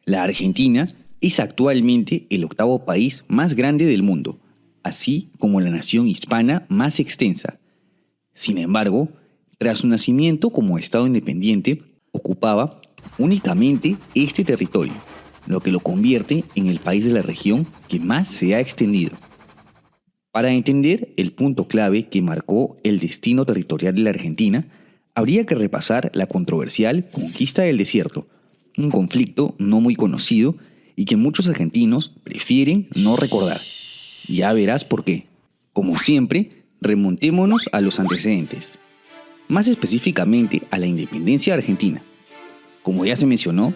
La Argentina es actualmente el octavo país más grande del mundo, así como la nación hispana más extensa. Sin embargo, tras su nacimiento como Estado independiente, ocupaba únicamente este territorio, lo que lo convierte en el país de la región que más se ha extendido. Para entender el punto clave que marcó el destino territorial de la Argentina, habría que repasar la controversial Conquista del Desierto, un conflicto no muy conocido y que muchos argentinos prefieren no recordar. Ya verás por qué. Como siempre, remontémonos a los antecedentes. Más específicamente a la independencia argentina. Como ya se mencionó,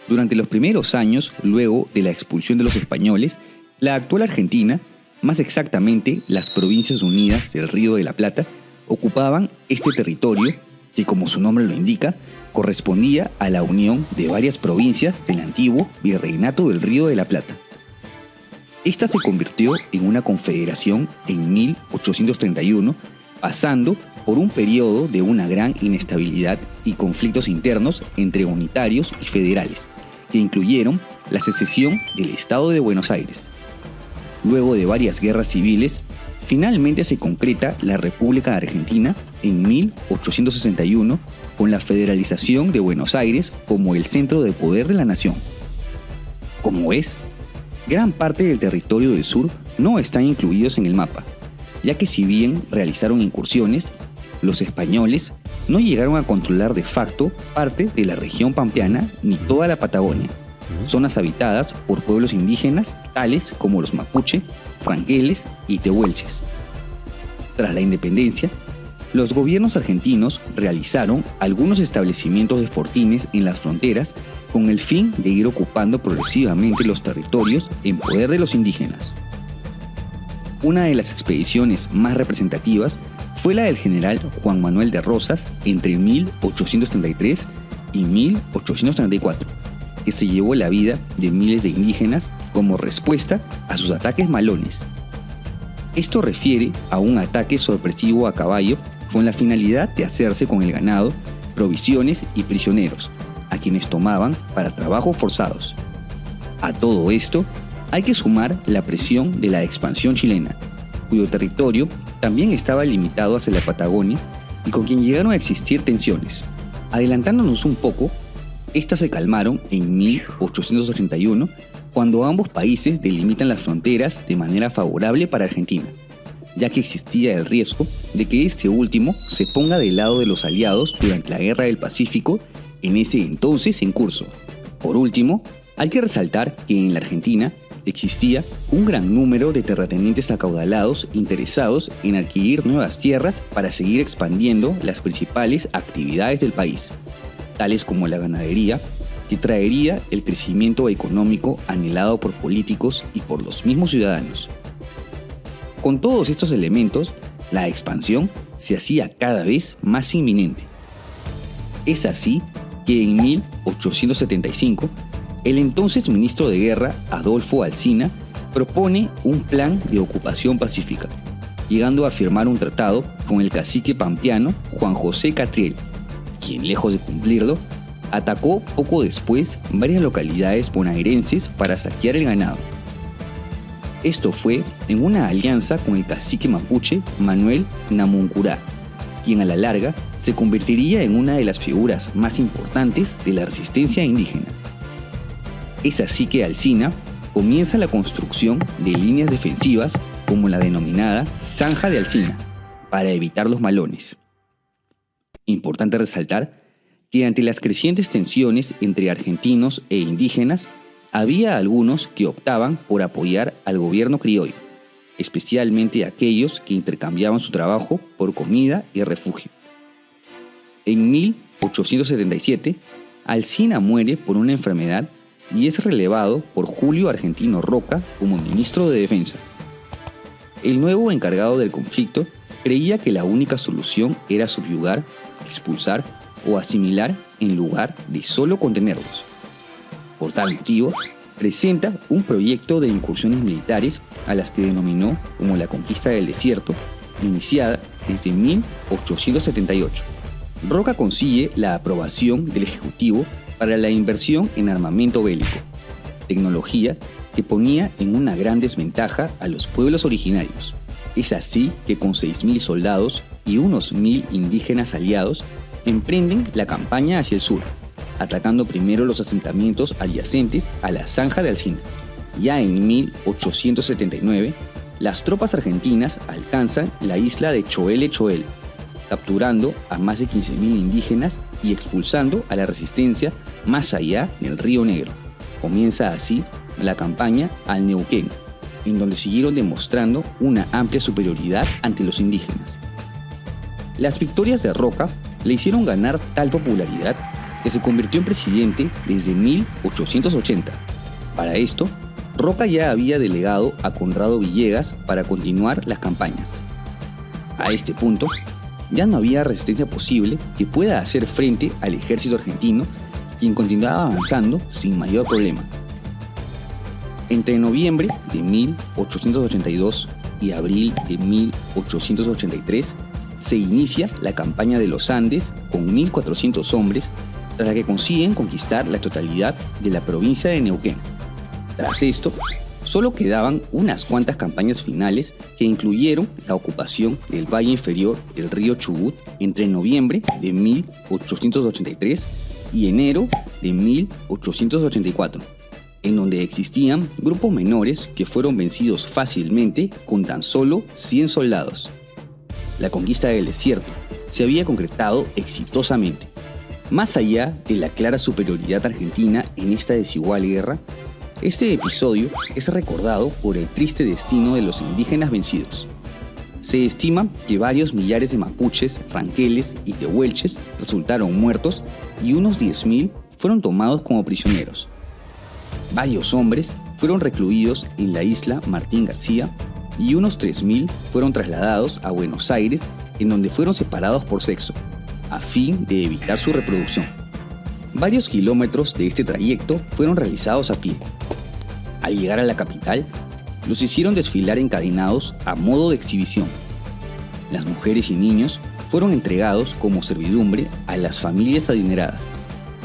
durante los primeros años, luego de la expulsión de los españoles, la actual Argentina, más exactamente las Provincias Unidas del Río de la Plata, ocupaban este territorio que, como su nombre lo indica, correspondía a la unión de varias provincias del antiguo Virreinato del Río de la Plata. Esta se convirtió en una confederación en 1831, pasando por un periodo de una gran inestabilidad y conflictos internos entre unitarios y federales, que incluyeron la secesión del Estado de Buenos Aires. Luego de varias guerras civiles, finalmente se concreta la República Argentina en 1861 con la federalización de Buenos Aires como el centro de poder de la nación. Como ves, gran parte del territorio del sur no están incluidos en el mapa, ya que si bien realizaron incursiones, los españoles no llegaron a controlar de facto parte de la región pampeana ni toda la Patagonia, zonas habitadas por pueblos indígenas tales como los mapuche, ranqueles y tehuelches. Tras la independencia, los gobiernos argentinos realizaron algunos establecimientos de fortines en las fronteras con el fin de ir ocupando progresivamente los territorios en poder de los indígenas. Una de las expediciones más representativas fue la del general Juan Manuel de Rosas entre 1833 y 1834, que se llevó la vida de miles de indígenas como respuesta a sus ataques malones. Esto refiere a un ataque sorpresivo a caballo con la finalidad de hacerse con el ganado, provisiones y prisioneros, a quienes tomaban para trabajos forzados. A todo esto hay que sumar la presión de la expansión chilena, cuyo territorio también estaba limitado hacia la Patagonia y con quien llegaron a existir tensiones. Adelantándonos un poco, estas se calmaron en 1881, cuando ambos países delimitan las fronteras de manera favorable para Argentina, ya que existía el riesgo de que este último se ponga del lado de los aliados durante la Guerra del Pacífico, en ese entonces en curso. Por último, hay que resaltar que en la Argentina existía un gran número de terratenientes acaudalados interesados en adquirir nuevas tierras para seguir expandiendo las principales actividades del país, tales como la ganadería, que traería el crecimiento económico anhelado por políticos y por los mismos ciudadanos. Con todos estos elementos, la expansión se hacía cada vez más inminente. Es así que en 1875, el entonces ministro de Guerra, Adolfo Alsina, propone un plan de ocupación pacífica, llegando a firmar un tratado con el cacique pampeano Juan José Catriel, quien, lejos de cumplirlo, atacó poco después varias localidades bonaerenses para saquear el ganado. Esto fue en una alianza con el cacique mapuche Manuel Namuncurá, quien a la larga se convertiría en una de las figuras más importantes de la resistencia indígena. Es así que Alsina comienza la construcción de líneas defensivas como la denominada Zanja de Alsina, para evitar los malones. Importante resaltar que ante las crecientes tensiones entre argentinos e indígenas, había algunos que optaban por apoyar al gobierno criollo, especialmente aquellos que intercambiaban su trabajo por comida y refugio. En 1877, Alsina muere por una enfermedad y es relevado por Julio Argentino Roca como ministro de Defensa. El nuevo encargado del conflicto creía que la única solución era subyugar, expulsar o asimilar en lugar de solo contenerlos. Por tal motivo, presenta un proyecto de incursiones militares a las que denominó como la Conquista del Desierto, iniciada desde 1878. Roca consigue la aprobación del Ejecutivo para la inversión en armamento bélico, tecnología que ponía en una gran desventaja a los pueblos originarios. Es así que con 6.000 soldados y unos 1.000 indígenas aliados emprenden la campaña hacia el sur, atacando primero los asentamientos adyacentes a la Zanja de Alcina. Ya en 1879, las tropas argentinas alcanzan la isla de Choele Choel, capturando a más de 15.000 indígenas y expulsando a la resistencia más allá del Río Negro. Comienza así la campaña al Neuquén, en donde siguieron demostrando una amplia superioridad ante los indígenas. Las victorias de Roca le hicieron ganar tal popularidad que se convirtió en presidente desde 1880. Para esto, Roca ya había delegado a Conrado Villegas para continuar las campañas. A este punto, ya no había resistencia posible que pueda hacer frente al ejército argentino, quien continuaba avanzando sin mayor problema. Entre noviembre de 1882 y abril de 1883 se inicia la campaña de los Andes con 1.400 hombres, tras la que consiguen conquistar la totalidad de la provincia de Neuquén. Tras esto, solo quedaban unas cuantas campañas finales que incluyeron la ocupación del valle inferior del río Chubut entre noviembre de 1883 y enero de 1884, en donde existían grupos menores que fueron vencidos fácilmente con tan solo 100 soldados. La conquista del desierto se había concretado exitosamente. Más allá de la clara superioridad argentina en esta desigual guerra, este episodio es recordado por el triste destino de los indígenas vencidos. Se estima que varios millares de mapuches, ranqueles y tehuelches resultaron muertos y unos 10.000 fueron tomados como prisioneros. Varios hombres fueron recluidos en la isla Martín García y unos 3.000 fueron trasladados a Buenos Aires, en donde fueron separados por sexo, a fin de evitar su reproducción. Varios kilómetros de este trayecto fueron realizados a pie. Al llegar a la capital, los hicieron desfilar encadenados a modo de exhibición. Las mujeres y niños fueron entregados como servidumbre a las familias adineradas.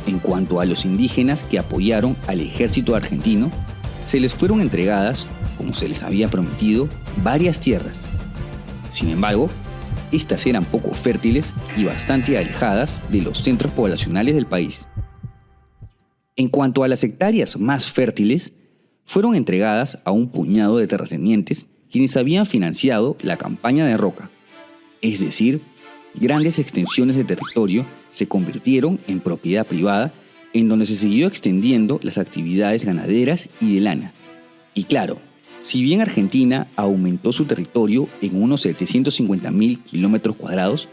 En cuanto a los indígenas que apoyaron al ejército argentino, se les fueron entregadas, como se les había prometido, varias tierras. Sin embargo, estas eran poco fértiles y bastante alejadas de los centros poblacionales del país. En cuanto a las hectáreas más fértiles, fueron entregadas a un puñado de terratenientes quienes habían financiado la campaña de Roca. Es decir, grandes extensiones de territorio se convirtieron en propiedad privada, en donde se siguió extendiendo las actividades ganaderas y de lana. Y claro, si bien Argentina aumentó su territorio en unos 750.000 kilómetros cuadrados,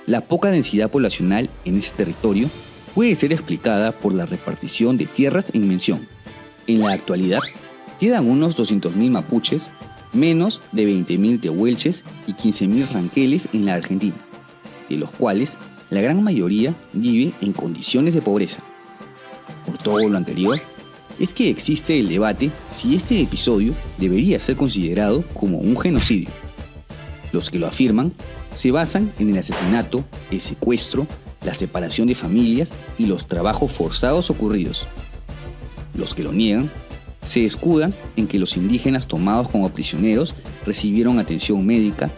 la poca densidad poblacional en ese territorio puede ser explicada por la repartición de tierras en mención. En la actualidad, quedan unos 200.000 mapuches, menos de 20.000 tehuelches y 15.000 ranqueles en la Argentina, de los cuales la gran mayoría vive en condiciones de pobreza. Por todo lo anterior, es que existe el debate si este episodio debería ser considerado como un genocidio. Los que lo afirman se basan en el asesinato, el secuestro, la separación de familias y los trabajos forzados ocurridos. Los que lo niegan se escudan en que los indígenas tomados como prisioneros recibieron atención médica,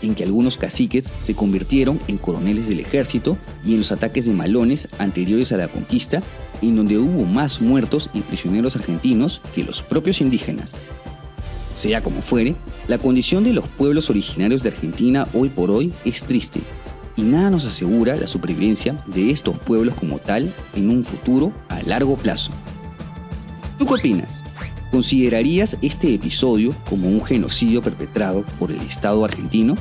en que algunos caciques se convirtieron en coroneles del ejército y en los ataques de malones anteriores a la conquista, en donde hubo más muertos y prisioneros argentinos que los propios indígenas. Sea como fuere, la condición de los pueblos originarios de Argentina hoy por hoy es triste, y nada nos asegura la supervivencia de estos pueblos como tal en un futuro a largo plazo. ¿Tú qué opinas? ¿Considerarías este episodio como un genocidio perpetrado por el Estado argentino?